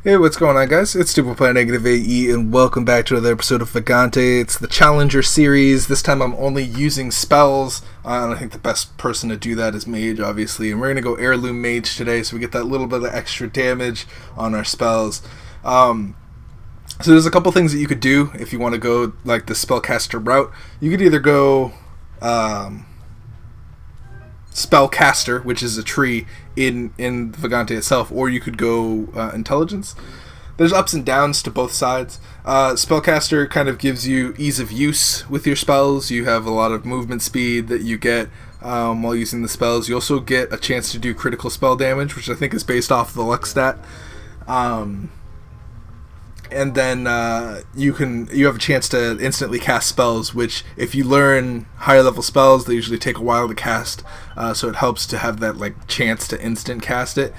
Hey, what's going on, guys? It's Stupid Player Negative AE, and welcome back to another episode of Vagante. It's the Challenger series. This time I'm only using spells, and I think the best person to do that is Mage, obviously. And we're going to go Heirloom Mage today, so we get that little bit of extra damage on our spells. So there's a couple things that you could do if you want to go like the Spellcaster route. You could either go Spellcaster, which is a tree in Vagante itself, or you could go Intelligence. There's ups and downs to both sides. Spellcaster kind of gives you ease of use with your spells. You have a lot of movement speed that you get while using the spells. You also get a chance to do critical spell damage, which I think is based off the luck stat. And then you have a chance to instantly cast spells, which if you learn higher level spells, they usually take a while to cast, so it helps to have that like chance to instant cast it.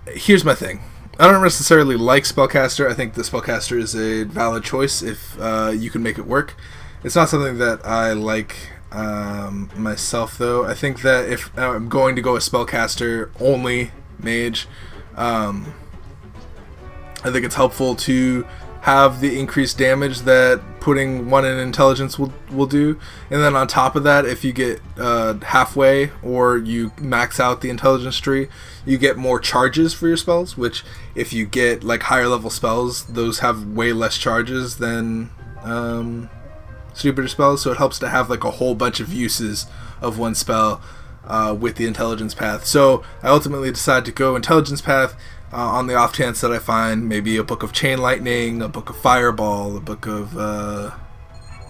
Here's my thing. I don't necessarily like Spellcaster. I think the Spellcaster is a valid choice if you can make it work. It's not something that I like myself, though. I think that if I'm going to go a Spellcaster only Mage, I think it's helpful to have the increased damage that putting one in Intelligence will do. And then on top of that, if you get halfway or you max out the Intelligence tree, you get more charges for your spells, which if you get like higher level spells, those have way less charges than stupider spells. So it helps to have like a whole bunch of uses of one spell with the Intelligence path. So I ultimately decided to go Intelligence path on the off chance that I find maybe a book of Chain Lightning, a book of Fireball, a book of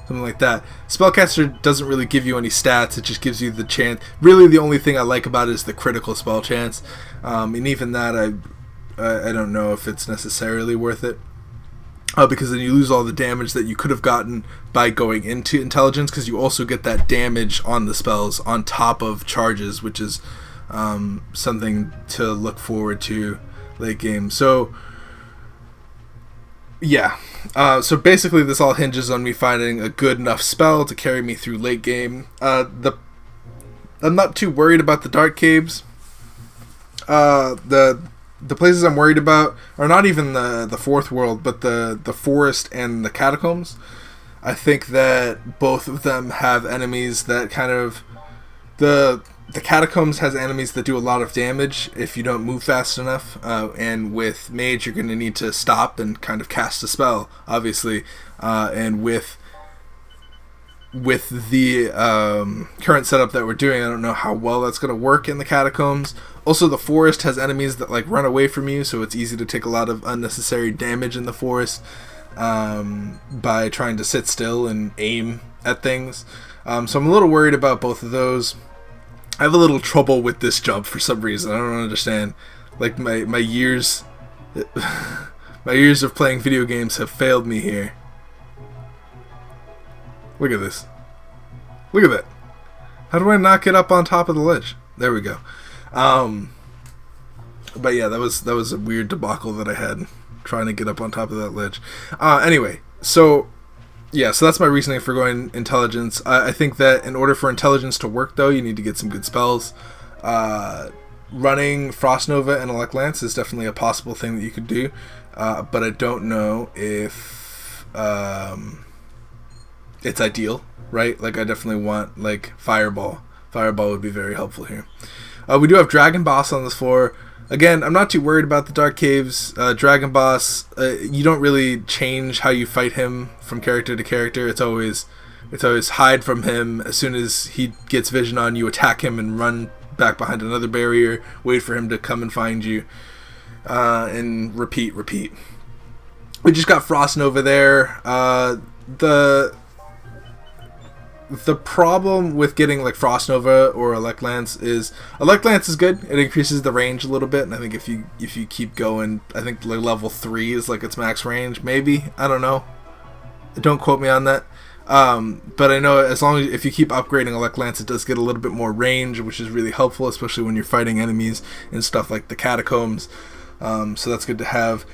something like that. Spellcaster doesn't really give you any stats, it just gives you the chance. Really the only thing I like about it is the critical spell chance, and even that I don't know if it's necessarily worth it, because then you lose all the damage that you could have gotten by going into Intelligence, because you also get that damage on the spells on top of charges, which is something to look forward to late game. So yeah, so basically this all hinges on me finding a good enough spell to carry me through late game. I'm not too worried about the Dark Caves. The places I'm worried about are not even the fourth world, but the forest and the catacombs. I think that both of them have enemies that kind of the catacombs has enemies that do a lot of damage if you don't move fast enough, and with Mage you're going to need to stop and kind of cast a spell, obviously, and with the current setup that we're doing, I don't know how well that's going to work in the catacombs. Also, the forest has enemies that like run away from you, so it's easy to take a lot of unnecessary damage in the forest by trying to sit still and aim at things. So I'm a little worried about both of those. I have a little trouble with this jump for some reason. I don't understand. Like my years my years of playing video games have failed me here. Look at this. Look at that. How do I not get up on top of the ledge? There we go. But yeah, that was a weird debacle that I had trying to get up on top of that ledge. Anyway, so yeah, so that's my reasoning for going Intelligence. I think that in order for Intelligence to work, though, you need to get some good spells. Running Frost Nova and Elect Lance is definitely a possible thing that you could do, but I don't know if it's ideal, right? Like, I definitely want, like, Fireball. Fireball would be very helpful here. We do have Dragon Boss on this floor. Again, I'm not too worried about the Dark Caves. Dragon Boss, you don't really change how you fight him from character to character. It's always hide from him. As soon as he gets vision on you, attack him and run back behind another barrier. Wait for him to come and find you, and repeat. We just got Frost Nova there. The problem with getting like Frost Nova or Elect Lance is good. It increases the range a little bit, and I think if you keep going, I think like level 3 is like its max range. Maybe, I don't know. Don't quote me on that. But I know if you keep upgrading Elect Lance, it does get a little bit more range, which is really helpful, especially when you're fighting enemies and stuff like the catacombs. So that's good to have.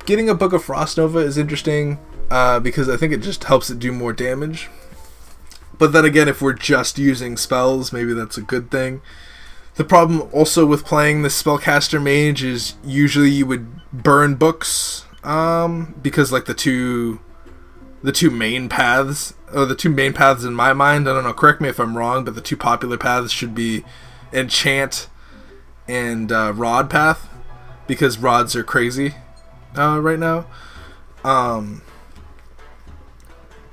Getting a Book of Frost Nova is interesting because I think it just helps it do more damage. But then again, if we're just using spells, maybe that's a good thing. The problem also with playing the spellcaster mage is usually you would burn books, because like the two main paths, or the two main paths in my mind, I don't know, correct me if I'm wrong, but the two popular paths should be enchant and rod path, because rods are crazy right now.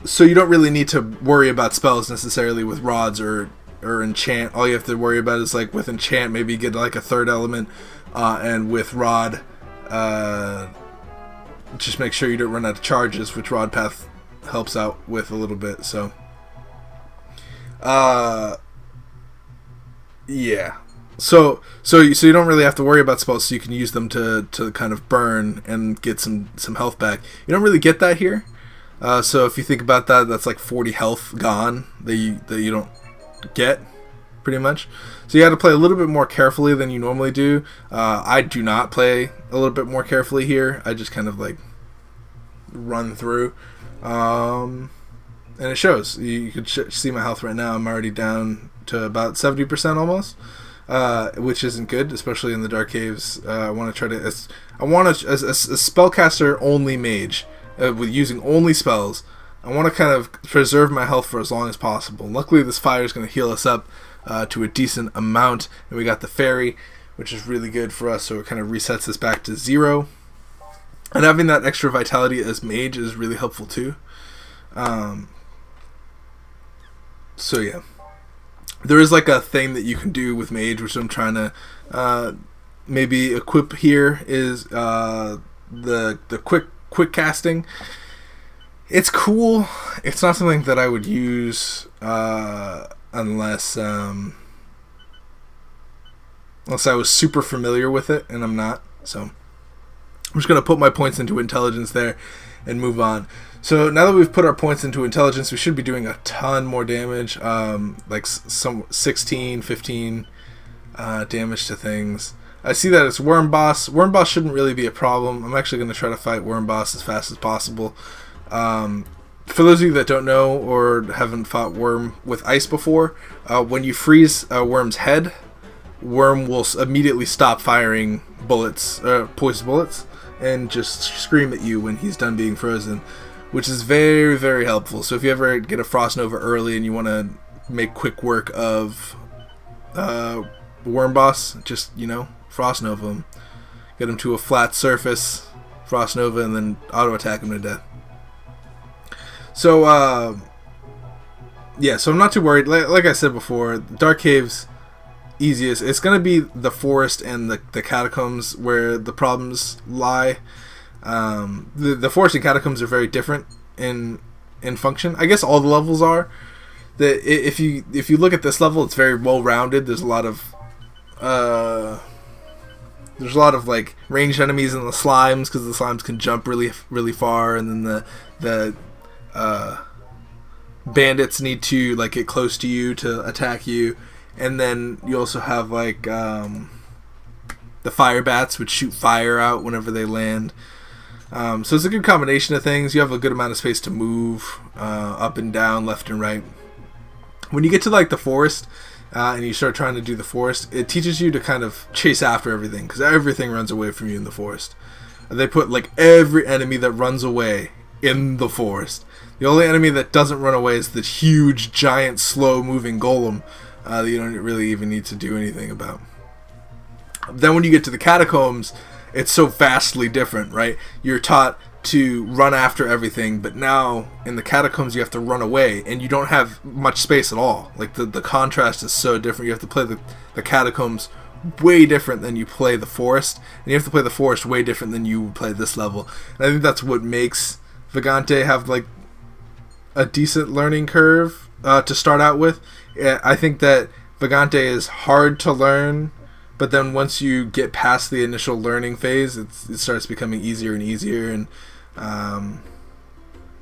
So you don't really need to worry about spells necessarily with rods or enchant. All you have to worry about is like with enchant, maybe get like a third element, and with rod, just make sure you don't run out of charges, which rod path helps out with a little bit. So yeah, so you don't really have to worry about spells, so you can use them to kind of burn and get some health back. You don't really get that here. So if you think about that, that's like 40 health gone that you don't get, pretty much. So you have to play a little bit more carefully than you normally do. I do not play a little bit more carefully here. I just kind of like run through, and it shows. You can see my health right now. I'm already down to about 70% almost, which isn't good, especially in the Dark Caves. I want to try to, as a spellcaster only mage, with using only spells, I want to kind of preserve my health for as long as possible. Luckily, this fire is going to heal us up to a decent amount, and we got the fairy, which is really good for us, so it kind of resets us back to 0. And having that extra vitality as mage is really helpful too. So yeah, there is like a thing that you can do with mage, which I'm trying to maybe equip here, is the quick casting. It's cool. It's not something that I would use unless I was super familiar with it, and I'm not. So I'm just going to put my points into intelligence there and move on. So now that we've put our points into intelligence, we should be doing a ton more damage, like some 16, 15 damage to things. I see that it's Worm Boss. Worm Boss shouldn't really be a problem. I'm actually going to try to fight Worm Boss as fast as possible. For those of you that don't know or haven't fought Worm with ice before, when you freeze a Worm's head, Worm will immediately stop firing bullets, poison bullets, and just scream at you when he's done being frozen, which is very, very helpful. So if you ever get a Frost Nova early and you want to make quick work of Worm Boss, just, Frost Nova him. Get him to a flat surface, Frost Nova, and then auto attack him to death. So, yeah, so I'm not too worried. Like I said before, Dark Caves, easiest. It's going to be the forest and the catacombs where the problems lie. The forest and catacombs are very different in function. I guess all the levels are. If you look at this level, it's very well rounded. There's a lot of like ranged enemies in the slimes, because the slimes can jump really, really far, and then the bandits need to like get close to you to attack you, and then you also have like the fire bats, which shoot fire out whenever they land. So it's a good combination of things. You have a good amount of space to move up and down, left and right. When you get to like the forest, and you start trying to do the forest, it teaches you to kind of chase after everything, because everything runs away from you in the forest. They put like every enemy that runs away in the forest. The only enemy that doesn't run away is the huge, giant, slow-moving golem that you don't really even need to do anything about. Then when you get to the catacombs, it's so vastly different, right? You're taught to run after everything, but now in the catacombs you have to run away, and you don't have much space at all. Like the contrast is so different. You have to play the catacombs way different than you play the forest, and you have to play the forest way different than you would play this level. And I think that's what makes Vagante have like a decent learning curve to start out with. I think that Vagante is hard to learn, but then once you get past the initial learning phase, it starts becoming easier and easier, and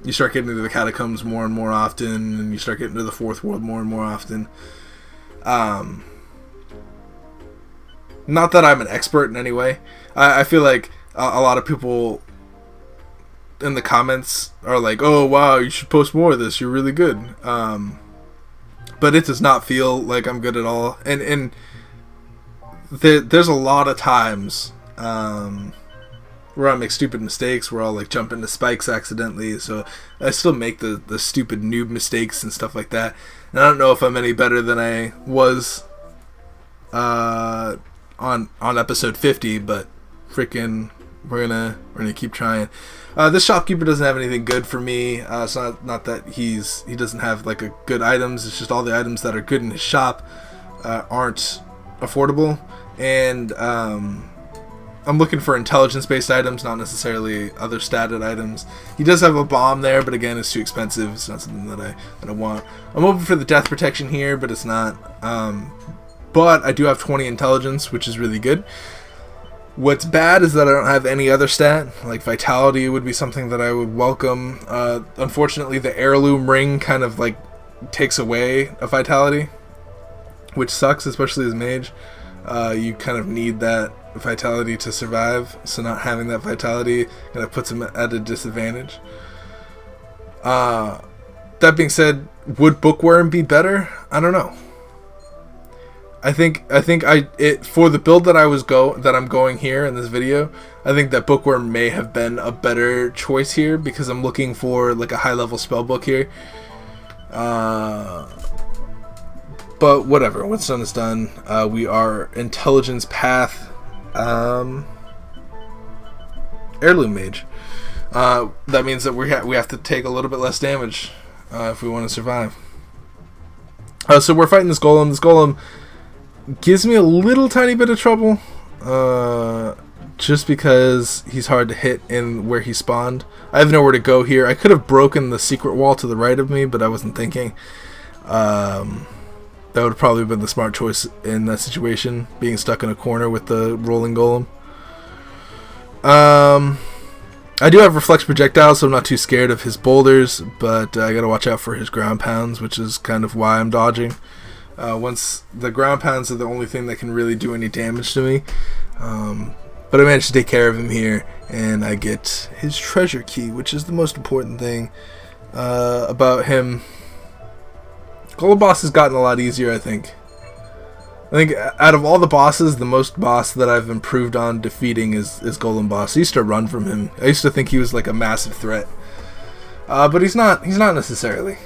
you start getting into the catacombs more and more often, and you start getting into the fourth world more and more often. Not that I'm an expert in any way. I feel like a lot of people in the comments are like, oh wow, you should post more of this, you're really good. But it does not feel like I'm good at all. And there's a lot of times where I make stupid mistakes, where I'll like jump into spikes accidentally, so I still make the stupid noob mistakes and stuff like that. And I don't know if I'm any better than I was on episode 50, but freaking we're gonna keep trying. This shopkeeper doesn't have anything good for me. It's not that he doesn't have like a good items. It's just all the items that are good in his shop aren't affordable, and I'm looking for intelligence-based items, not necessarily other statted items. He does have a bomb there, but again, it's too expensive. It's not something that I want. I'm hoping for the death protection here, but it's not. But I do have 20 intelligence, which is really good. What's bad is that I don't have any other stat. Like vitality would be something that I would welcome. Unfortunately, the heirloom ring kind of like takes away a vitality, which sucks, especially as mage. You kind of need that vitality to survive, so not having that vitality kind of puts him at a disadvantage. That being said, would Bookworm be better? I don't know. I think for the build that I'm going here in this video, I think that Bookworm may have been a better choice here, because I'm looking for like a high level spell book here. But whatever, what's done is done. We are intelligence path heirloom mage. That means that we have to take a little bit less damage if we want to survive. So we're fighting this golem. This golem gives me a little tiny bit of trouble, just because he's hard to hit in where he spawned. I have nowhere to go here. I could have broken the secret wall to the right of me, but I wasn't thinking. That would have probably been the smart choice in that situation, being stuck in a corner with the rolling golem. I do have reflex projectile, so I'm not too scared of his boulders, but I gotta watch out for his ground pounds, which is kind of why I'm dodging. Once the ground pounds are the only thing that can really do any damage to me. But I managed to take care of him here, and I get his treasure key, which is the most important thing about him. Golem boss has gotten a lot easier, I think. Out of all the bosses, the most boss that I've improved on defeating is Golem boss. I used to run from him. I used to think he was like a massive threat. But he's not necessarily.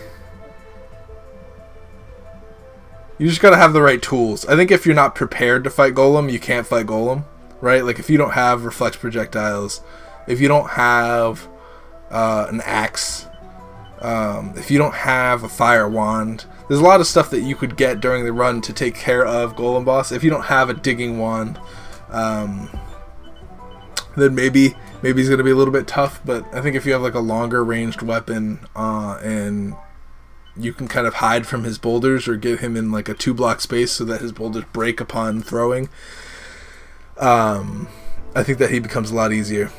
You just gotta have the right tools. I think if you're not prepared to fight Golem, you can't fight Golem, right? Like if you don't have reflex projectiles, if you don't have an axe, if you don't have a fire wand, there's a lot of stuff that you could get during the run to take care of Golem boss. If you don't have a digging wand, then maybe he's gonna be a little bit tough. But I think if you have like a longer ranged weapon and you can kind of hide from his boulders or get him in like a 2-block space so that his boulders break upon throwing, I think that he becomes a lot easier.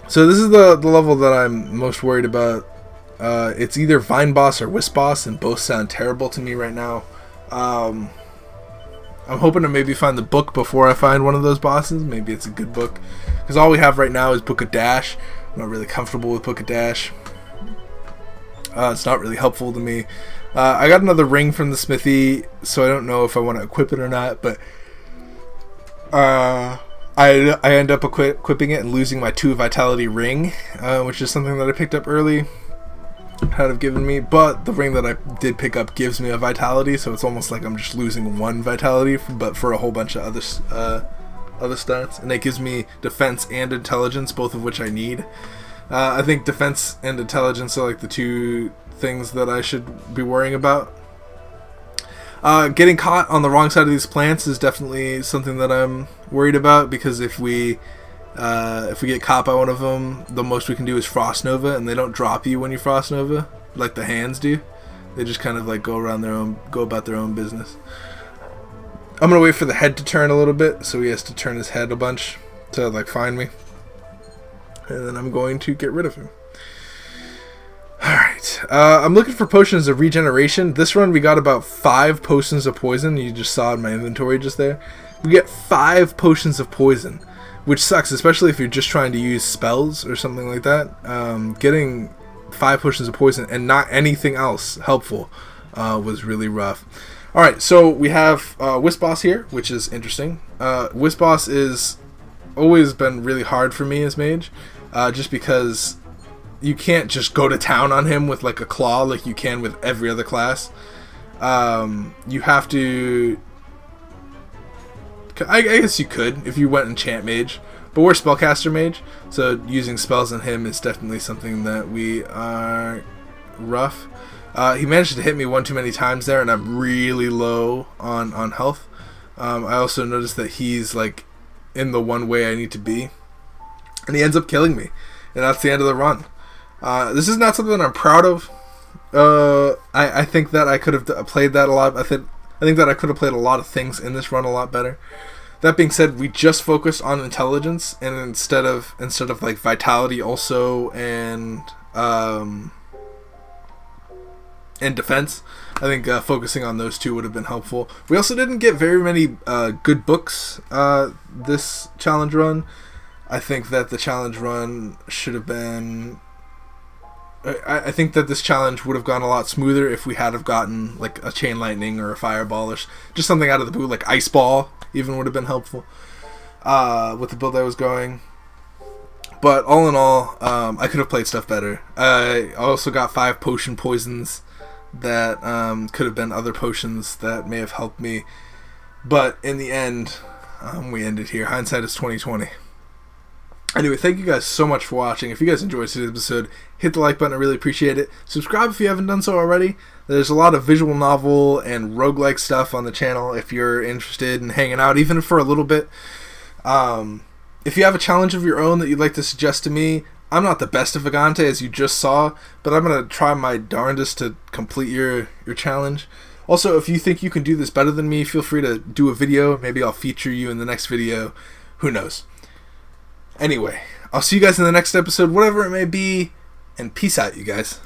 So this is the level that I'm most worried about. It's either Vine Boss or Wisp Boss, and both sound terrible to me right now. I'm hoping to maybe find the book before I find one of those bosses. Maybe it's a good book, because all we have right now is Book of Dash. I'm not really comfortable with Book of Dash. It's not really helpful to me. I got another ring from the smithy, so I don't know if I want to equip it or not, but I end up equipping it and losing my 2 vitality ring, which is something that I picked up early. Had have given me, but the ring that I did pick up gives me a vitality, so it's almost like I'm just losing 1 vitality, but for a whole bunch of other stats, and it gives me defense and intelligence, both of which I need. I think defense and intelligence are like the 2 things that I should be worrying about. Getting caught on the wrong side of these plants is definitely something that I'm worried about, because if we get caught by one of them, the most we can do is Frost Nova, and they don't drop you when you Frost Nova like the hands do. They just kind of like go about their own business. I'm gonna wait for the head to turn a little bit, so he has to turn his head a bunch to like find me, and then I'm going to get rid of him. Alright, I'm looking for potions of regeneration. This run we got about 5 potions of poison. You just saw it in my inventory just there. We get 5 potions of poison, which sucks, especially if you're just trying to use spells or something like that. Getting 5 potions of poison and not anything else helpful was really rough. Alright, so we have Wisp Boss here, which is interesting. Wisp Boss is always been really hard for me as mage, just because you can't just go to town on him with like a claw like you can with every other class. You have to... I guess you could if you went enchant mage, but we're spellcaster mage, so using spells on him is definitely something that we are rough. He managed to hit me one too many times there, and I'm really low on health. I also noticed that he's like in the one way I need to be, and he ends up killing me, and that's the end of the run. This is not something that I'm proud of. I think that I could have played that a lot. I think that I could have played a lot of things in this run a lot better. That being said, we just focused on intelligence, and instead of like vitality also and defense, I think focusing on those two would have been helpful. We also didn't get very many good books this challenge run. I think that the challenge run should have been... I think that this challenge would have gone a lot smoother if we had have gotten like a chain lightning or a fireball or just something out of the blue, like ice ball even would have been helpful with the build I was going. But all in all, I could have played stuff better. I also got 5 potion poisons that could have been other potions that may have helped me. But in the end, we ended here. Hindsight is 20/20. Anyway, thank you guys so much for watching. If you guys enjoyed today's episode, hit the like button. I really appreciate it. Subscribe if you haven't done so already. There's a lot of visual novel and roguelike stuff on the channel if you're interested in hanging out, even for a little bit. If you have a challenge of your own that you'd like to suggest to me, I'm not the best of Vagante, as you just saw, but I'm going to try my darndest to complete your challenge. Also, if you think you can do this better than me, feel free to do a video. Maybe I'll feature you in the next video. Who knows? Anyway, I'll see you guys in the next episode, whatever it may be, and peace out, you guys.